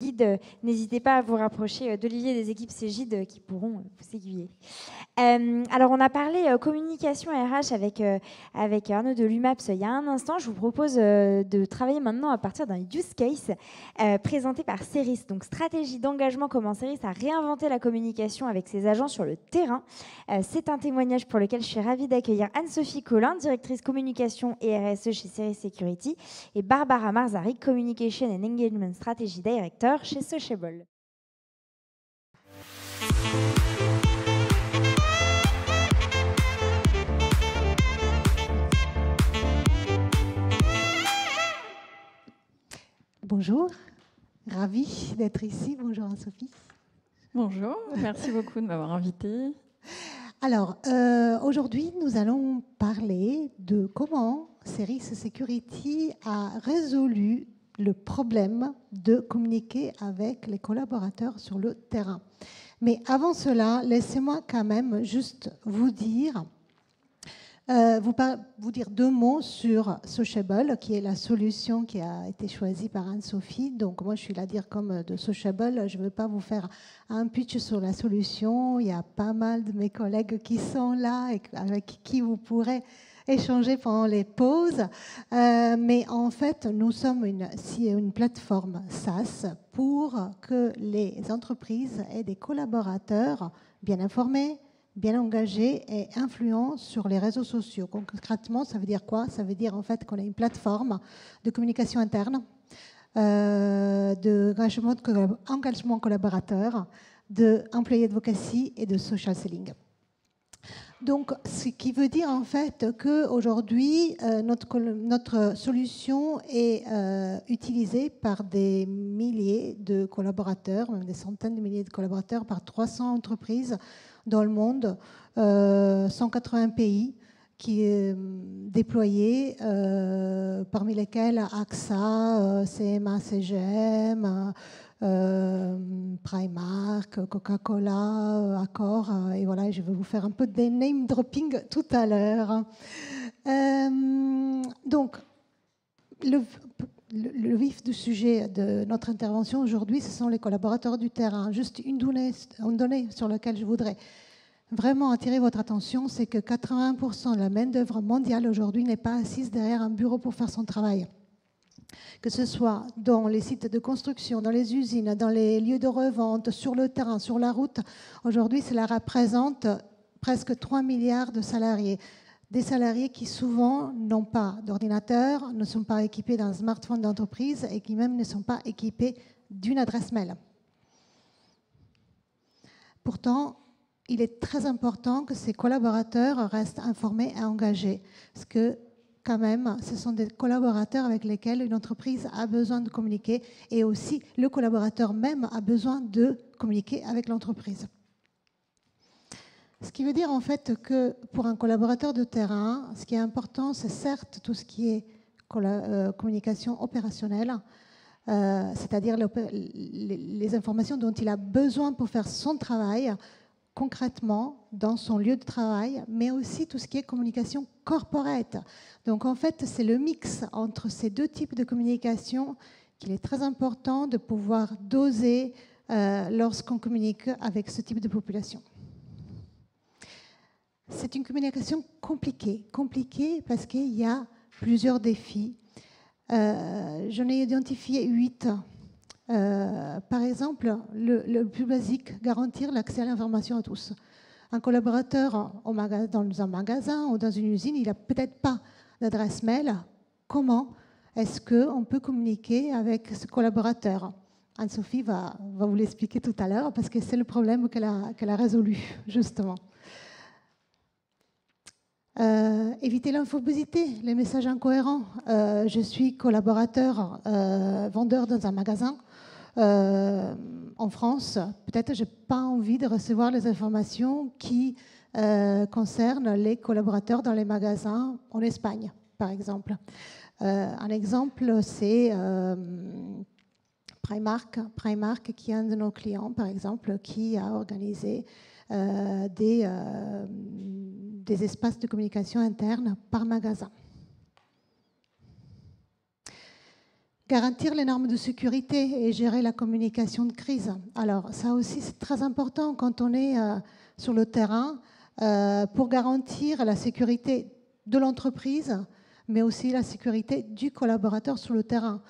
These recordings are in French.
guide, n'hésitez pas à vous rapprocher d'Olivier des équipes Cégide qui pourront vous aiguiller. Alors, on a parlé communication RH avec Arnaud de l'UMAPS il y a un instant. Je vous propose de travailler maintenant à partir d'un use case présenté par Ceris. Donc, stratégie d'engagement, comment Ceris a réinventé la communication avec ses agents sur le terrain. C'est un témoignage pour lequel je suis ravie d'accueillir Anne-Sophie Collin, directrice communication et RSE chez Ceris Security, et Barbara Marzari, Communication and Engagement Strategy Director chez Sociable. Bonjour, ravie d'être ici. Bonjour Anne-Sophie. Bonjour, merci beaucoup de m'avoir invitée. Alors, aujourd'hui, nous allons parler de comment Ceris Security a résolu le problème de communiquer avec les collaborateurs sur le terrain. Mais avant cela, laissez-moi quand même juste vous dire deux mots sur Sociable, qui est la solution qui a été choisie par Anne-Sophie. Donc moi, je suis la DIRCOM de Sociable. Je ne vais pas vous faire un pitch sur la solution. Il y a pas mal de mes collègues qui sont là et avec qui vous pourrez échanger pendant les pauses. Mais en fait, nous sommes une plateforme SaaS pour que les entreprises aient des collaborateurs bien informés, bien engagés et influents sur les réseaux sociaux. Concrètement, ça veut dire quoi? Ça veut dire en fait qu'on a une plateforme de communication interne, d'engagement collaborateur, d'employé advocacy et de social selling. Donc, ce qui veut dire en fait qu'aujourd'hui, notre solution est utilisée par des milliers de collaborateurs, même des centaines de milliers de collaborateurs, par 300 entreprises dans le monde, 180 pays qui est déployé, parmi lesquels AXA, CMA, CGM, Primark, Coca-Cola, Accor, et voilà, je vais vous faire un peu de name dropping tout à l'heure. Donc, le vif du sujet de notre intervention aujourd'hui, ce sont les collaborateurs du terrain. Juste une donnée sur laquelle je voudrais vraiment attirer votre attention, c'est que 80% de la main-d'œuvre mondiale aujourd'hui n'est pas assise derrière un bureau pour faire son travail. Que ce soit dans les sites de construction, dans les usines, dans les lieux de revente, sur le terrain, sur la route, aujourd'hui, cela représente presque 3 milliards de salariés. Des salariés qui souvent n'ont pas d'ordinateur, ne sont pas équipés d'un smartphone d'entreprise et qui même ne sont pas équipés d'une adresse mail. Pourtant, il est très important que ces collaborateurs restent informés et engagés. Parce que, quand même, ce sont des collaborateurs avec lesquels une entreprise a besoin de communiquer et aussi le collaborateur même a besoin de communiquer avec l'entreprise. Ce qui veut dire en fait que pour un collaborateur de terrain, ce qui est important, c'est certes tout ce qui est communication opérationnelle, c'est-à-dire les informations dont il a besoin pour faire son travail concrètement dans son lieu de travail, mais aussi tout ce qui est communication corporate. Donc en fait, c'est le mix entre ces deux types de communication qu'il est très important de pouvoir doser lorsqu'on communique avec ce type de population. C'est une communication compliquée parce qu'il y a plusieurs défis. J'en ai identifié 8. Par exemple, le plus basique, garantir l'accès à l'information à tous. Un collaborateur dans un magasin ou dans une usine, il n'a peut-être pas d'adresse mail. Comment est-ce qu'on peut communiquer avec ce collaborateur? Anne-Sophie va vous l'expliquer tout à l'heure parce que c'est le problème qu'elle a résolu, justement. Éviter l'infobésité, les messages incohérents. Je suis collaborateur, vendeur dans un magasin. En France, peut-être je n'ai pas envie de recevoir les informations qui concernent les collaborateurs dans les magasins en Espagne, par exemple. Un exemple, c'est Primark, qui est un de nos clients, par exemple, qui a organisé des espaces de communication interne par magasin. Garantir les normes de sécurité et gérer la communication de crise. Alors ça aussi c'est très important quand on est sur le terrain pour garantir la sécurité de l'entreprise, mais aussi la sécurité du collaborateur sur le terrain.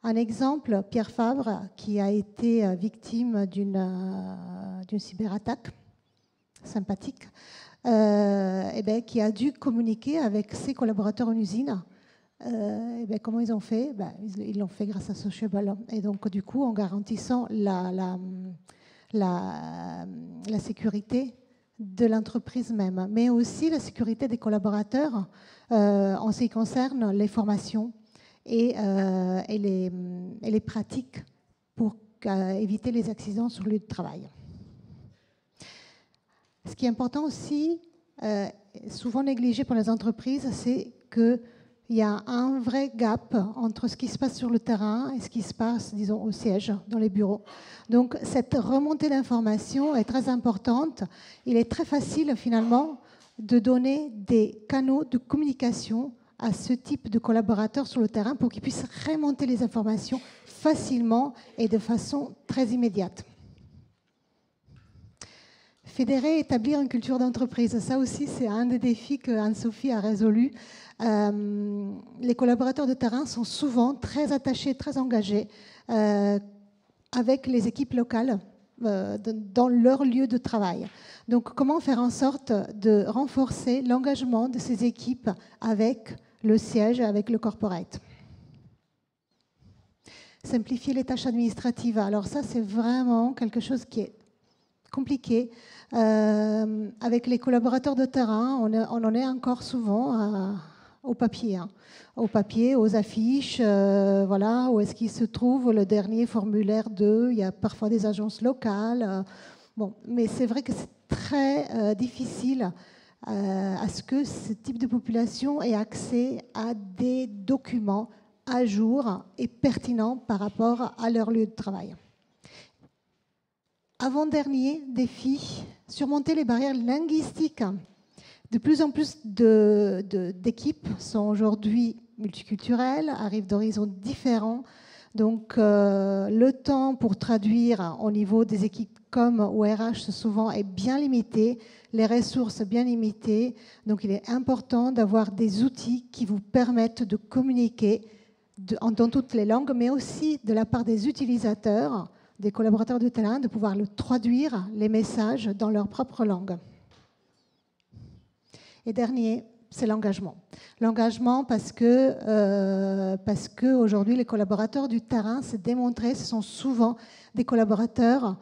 Un exemple, Pierre Fabre, qui a été victime d'une cyberattaque sympathique, qui a dû communiquer avec ses collaborateurs en usine. Comment ils ont fait? Ils l'ont fait grâce à Sociable. Et donc, du coup, en garantissant la sécurité de l'entreprise même, mais aussi la sécurité des collaborateurs en ce qui concerne les formations et les pratiques pour éviter les accidents sur le lieu de travail. Ce qui est important aussi, souvent négligé pour les entreprises, c'est qu'il y a un vrai gap entre ce qui se passe sur le terrain et ce qui se passe, disons, au siège, dans les bureaux. Donc, cette remontée d'informations est très importante. Il est très facile, finalement, de donner des canaux de communication à ce type de collaborateurs sur le terrain pour qu'ils puissent remonter les informations facilement et de façon très immédiate. Fédérer et établir une culture d'entreprise, ça aussi c'est un des défis que Anne-Sophie a résolu. Les collaborateurs de terrain sont souvent très attachés, très engagés avec les équipes locales dans leur lieu de travail. Donc comment faire en sorte de renforcer l'engagement de ces équipes avec le siège, avec le corporate? Simplifier les tâches administratives. Alors ça c'est vraiment quelque chose qui est compliqué. Avec les collaborateurs de terrain, on en est encore souvent au papier. Au papier, aux affiches, voilà, où est-ce qu'il se trouve le dernier formulaire 2. Il y a parfois des agences locales. Bon, mais c'est vrai que c'est très difficile à ce que ce type de population ait accès à des documents à jour et pertinents par rapport à leur lieu de travail. Avant-dernier défi, surmonter les barrières linguistiques. De plus en plus d'équipes sont aujourd'hui multiculturelles, arrivent d'horizons différents. Donc, le temps pour traduire au niveau des équipes com ou RH souvent est bien limité, les ressources bien limitées. Donc, il est important d'avoir des outils qui vous permettent de communiquer dans toutes les langues, mais aussi de la part des utilisateurs, des collaborateurs de terrain, de pouvoir traduire les messages dans leur propre langue. Et dernier, c'est l'engagement. L'engagement parce que aujourd'hui, les collaborateurs du terrain, c'est démontré, ce sont souvent des collaborateurs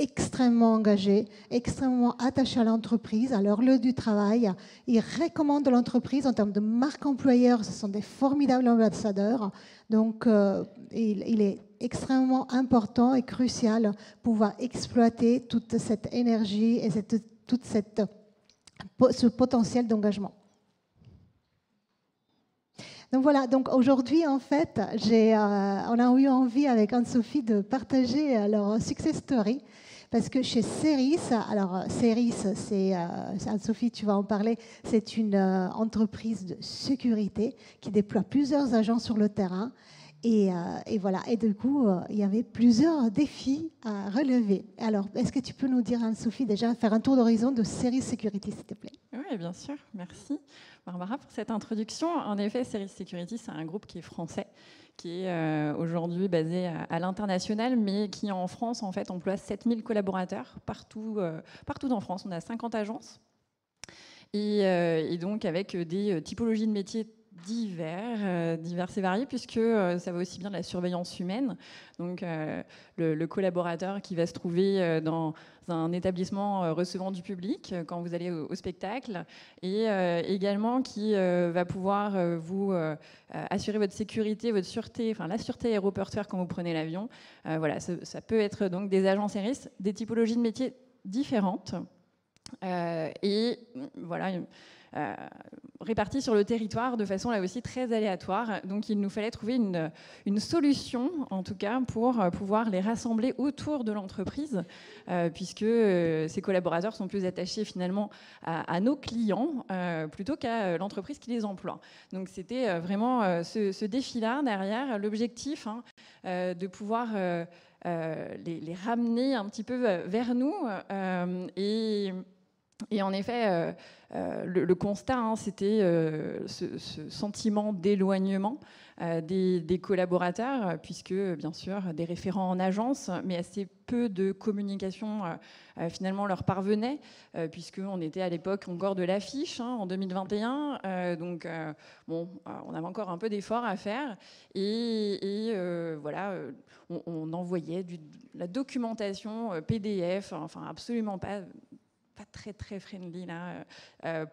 extrêmement engagés, extrêmement attachés à l'entreprise, à leur lieu du travail. Ils recommandent l'entreprise en termes de marque employeur. Ce sont des formidables ambassadeurs. Donc, il est extrêmement important et crucial pouvoir exploiter toute cette énergie et ce potentiel d'engagement. Donc voilà, donc aujourd'hui en fait, on a eu envie avec Anne-Sophie de partager leur success story. Parce que chez Ceris, alors Ceris, c'est Anne-Sophie, tu vas en parler, c'est une entreprise de sécurité qui déploie plusieurs agents sur le terrain. Et voilà. Et du coup, il y avait plusieurs défis à relever. Alors, est-ce que tu peux nous dire, Anne-Sophie, déjà faire un tour d'horizon de Ceris Security, s'il te plaît? Oui, bien sûr. Merci, Barbara, pour cette introduction. En effet, Ceris Security, c'est un groupe qui est français, qui est aujourd'hui basé à l'international, mais qui, en France, en fait, emploie 7000 collaborateurs partout en France. On a 50 agences. Et donc, avec des typologies de métiers divers et variés, puisque ça va aussi bien de la surveillance humaine, donc le collaborateur qui va se trouver dans un établissement recevant du public quand vous allez au spectacle, et également qui va pouvoir vous assurer votre sécurité, votre sûreté, enfin la sûreté aéroportuaire quand vous prenez l'avion. Voilà, ça peut être donc des agents Ceris, des typologies de métiers différentes, et voilà. répartis sur le territoire de façon là aussi très aléatoire. Donc il nous fallait trouver une solution, en tout cas, pour pouvoir les rassembler autour de l'entreprise, puisque ces collaborateurs sont plus attachés finalement à nos clients plutôt qu'à l'entreprise qui les emploie. Donc c'était vraiment ce défi-là derrière, l'objectif de pouvoir les ramener un petit peu vers nous. Et en effet, le constat, c'était ce sentiment d'éloignement des collaborateurs, puisque, bien sûr, des référents en agence, mais assez peu de communication finalement leur parvenait, puisqu'on était à l'époque encore de l'affiche en 2021. Donc, on avait encore un peu d'efforts à faire. Et voilà, on envoyait de la documentation PDF, enfin absolument pas très très friendly là,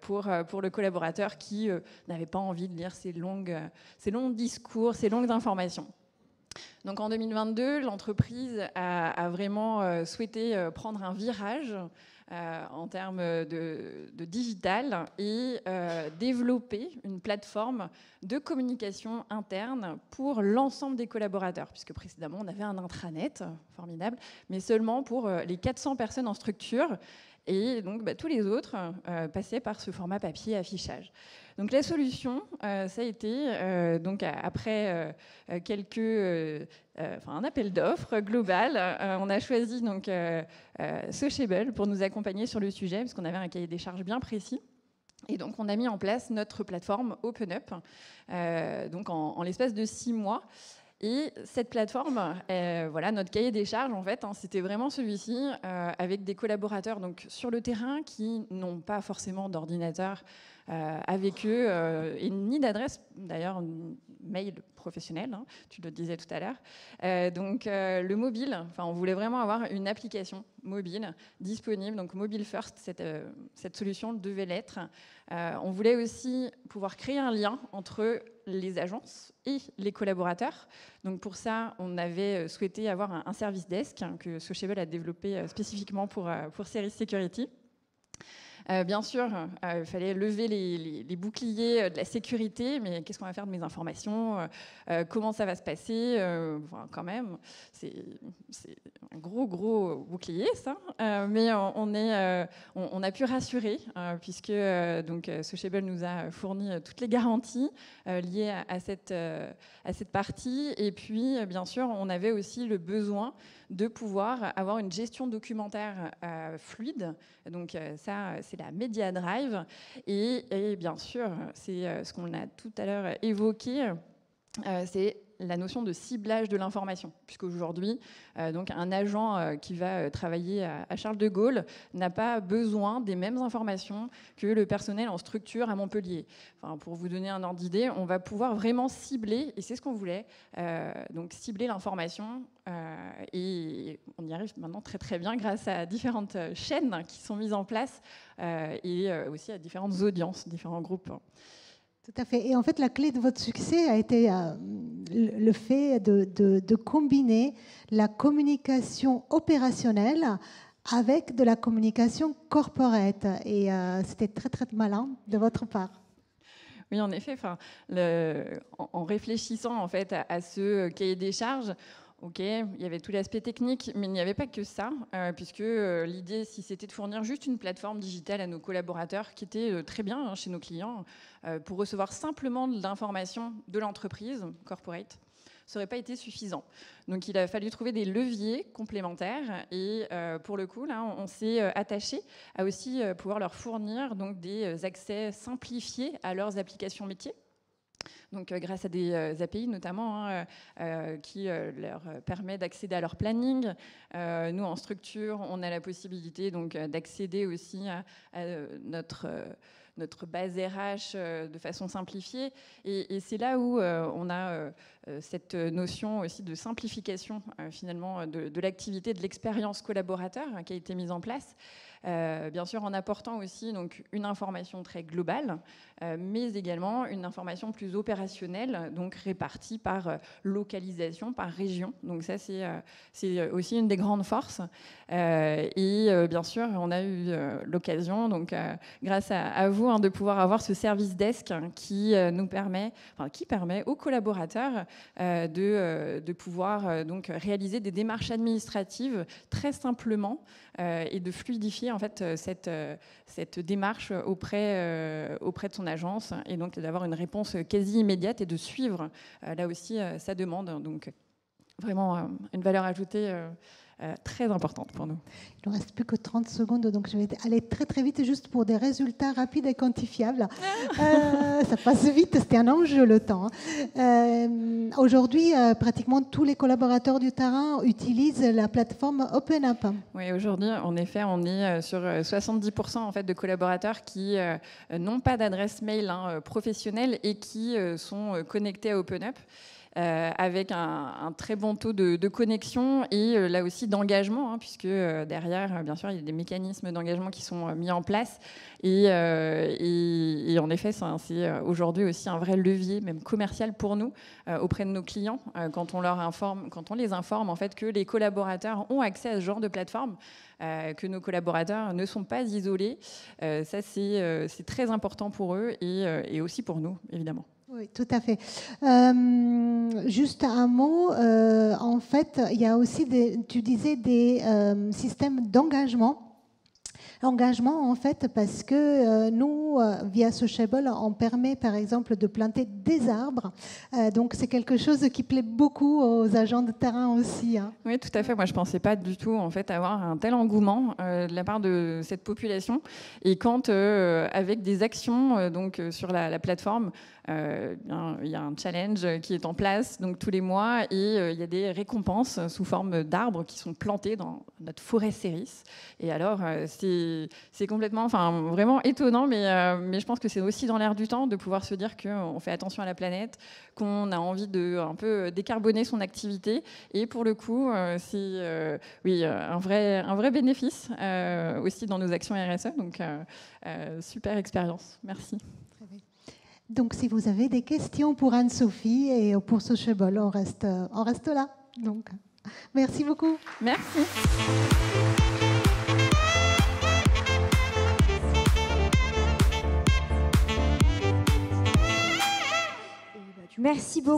pour le collaborateur qui n'avait pas envie de lire ces longs discours, ces longues informations. Donc en 2022, l'entreprise a vraiment souhaité prendre un virage en termes de digital et développer une plateforme de communication interne pour l'ensemble des collaborateurs, puisque précédemment on avait un intranet formidable, mais seulement pour les 400 personnes en structure. Et donc, tous les autres passaient par ce format papier affichage. Donc, la solution, ça a été, donc, après un appel d'offres global, on a choisi donc, Sociable pour nous accompagner sur le sujet, parce qu'on avait un cahier des charges bien précis. Et donc, on a mis en place notre plateforme OpenUp, donc en l'espace de 6 mois. Et cette plateforme, voilà, notre cahier des charges, en fait, c'était vraiment celui-ci, avec des collaborateurs donc, sur le terrain qui n'ont pas forcément d'ordinateur avec eux, et ni d'adresse, d'ailleurs, mail professionnel, tu le disais tout à l'heure. Donc, le mobile, on voulait vraiment avoir une application mobile disponible, donc mobile first, cette solution devait l'être. On voulait aussi pouvoir créer un lien entre les agences et les collaborateurs. Donc pour ça, on avait souhaité avoir un service desk que Sociable a développé spécifiquement pour Ceris Security. Bien sûr, il fallait lever les boucliers de la sécurité, mais qu'est-ce qu'on va faire de mes informations, comment ça va se passer, quand même, c'est un gros bouclier, ça. Mais on a pu rassurer, puisque donc, Sociable nous a fourni toutes les garanties liées à cette partie. Et puis, bien sûr, on avait aussi le besoin de pouvoir avoir une gestion documentaire fluide. Donc ça, c'est la Media Drive. Et bien sûr, c'est ce qu'on a tout à l'heure évoqué, c'est la notion de ciblage de l'information, puisqu'aujourd'hui, donc un agent qui va travailler à Charles de Gaulle n'a pas besoin des mêmes informations que le personnel en structure à Montpellier. Enfin, pour vous donner un ordre d'idée, on va pouvoir vraiment cibler, et c'est ce qu'on voulait, donc cibler l'information, et on y arrive maintenant très très bien grâce à différentes chaînes qui sont mises en place, et aussi à différentes audiences, différents groupes. Tout à fait. Et en fait, la clé de votre succès a été le fait de combiner la communication opérationnelle avec de la communication corporate. Et c'était très, très malin de votre part. Oui, en effet. En réfléchissant en fait, à ce cahier des charges, ok, il y avait tout l'aspect technique, mais il n'y avait pas que ça, puisque l'idée, si c'était de fournir juste une plateforme digitale à nos collaborateurs, qui était très bien chez nos clients, pour recevoir simplement de l'information de l'entreprise, corporate, ça n'aurait pas été suffisant. Donc il a fallu trouver des leviers complémentaires, et pour le coup, là, on s'est attaché à aussi pouvoir leur fournir donc, des accès simplifiés à leurs applications métiers. Donc, grâce à des API notamment qui leur permet d'accéder à leur planning. Nous, en structure, on a la possibilité d'accéder aussi à notre base RH de façon simplifiée. Et c'est là où on a cette notion aussi de simplification finalement de l'activité, de l'expérience collaborateur qui a été mise en place. Bien sûr en apportant aussi donc, une information très globale, mais également une information plus opérationnelle, donc répartie par localisation, par région. Donc ça, c'est aussi une des grandes forces. Et bien sûr, on a eu l'occasion, donc grâce à vous, hein, de pouvoir avoir ce service desk qui permet aux collaborateurs de pouvoir donc réaliser des démarches administratives très simplement et de fluidifier en fait cette démarche auprès de son agence et donc d'avoir une réponse quasi immédiate et de suivre là aussi sa demande. Donc vraiment une valeur ajoutée très importante pour nous. Il ne reste plus que 30 secondes, donc je vais aller très très vite juste pour des résultats rapides et quantifiables. Ça passe vite, c'était un enjeu le temps. Aujourd'hui, pratiquement tous les collaborateurs du terrain utilisent la plateforme OpenUp. Oui, aujourd'hui, en effet, on est sur 70% en fait, de collaborateurs qui n'ont pas d'adresse mail professionnelle et qui sont connectés à OpenUp. Avec un très bon taux de connexion et là aussi d'engagement, hein, puisque derrière, bien sûr, il y a des mécanismes d'engagement qui sont mis en place. Et en effet, c'est aujourd'hui aussi un vrai levier, même commercial pour nous, auprès de nos clients, quand on les informe en fait, que les collaborateurs ont accès à ce genre de plateforme, que nos collaborateurs ne sont pas isolés. Ça, c'est très important pour eux et aussi pour nous, évidemment. Oui, tout à fait. Juste un mot, en fait, il y a aussi, tu disais, des systèmes d'engagement. Engagement, en fait, parce que nous, via Sociable, on permet, par exemple, de planter des arbres. Donc, c'est quelque chose qui plaît beaucoup aux agents de terrain aussi. Hein. Oui, tout à fait. Moi, je ne pensais pas du tout, en fait, avoir un tel engouement de la part de cette population. Et quand, avec des actions donc, sur la plateforme, il y a un challenge qui est en place donc, tous les mois et il y a des récompenses sous forme d'arbres qui sont plantés dans notre forêt Céris. Et alors, c'est complètement, vraiment étonnant, mais je pense que c'est aussi dans l'air du temps de pouvoir se dire qu'on fait attention à la planète, qu'on a envie de un peu décarboner son activité. Et pour le coup, c'est un vrai bénéfice aussi dans nos actions RSE. Donc, super expérience. Merci. Donc, si vous avez des questions pour Anne-Sophie et pour Sociable, on reste là. Donc, merci beaucoup. Merci. Merci beaucoup.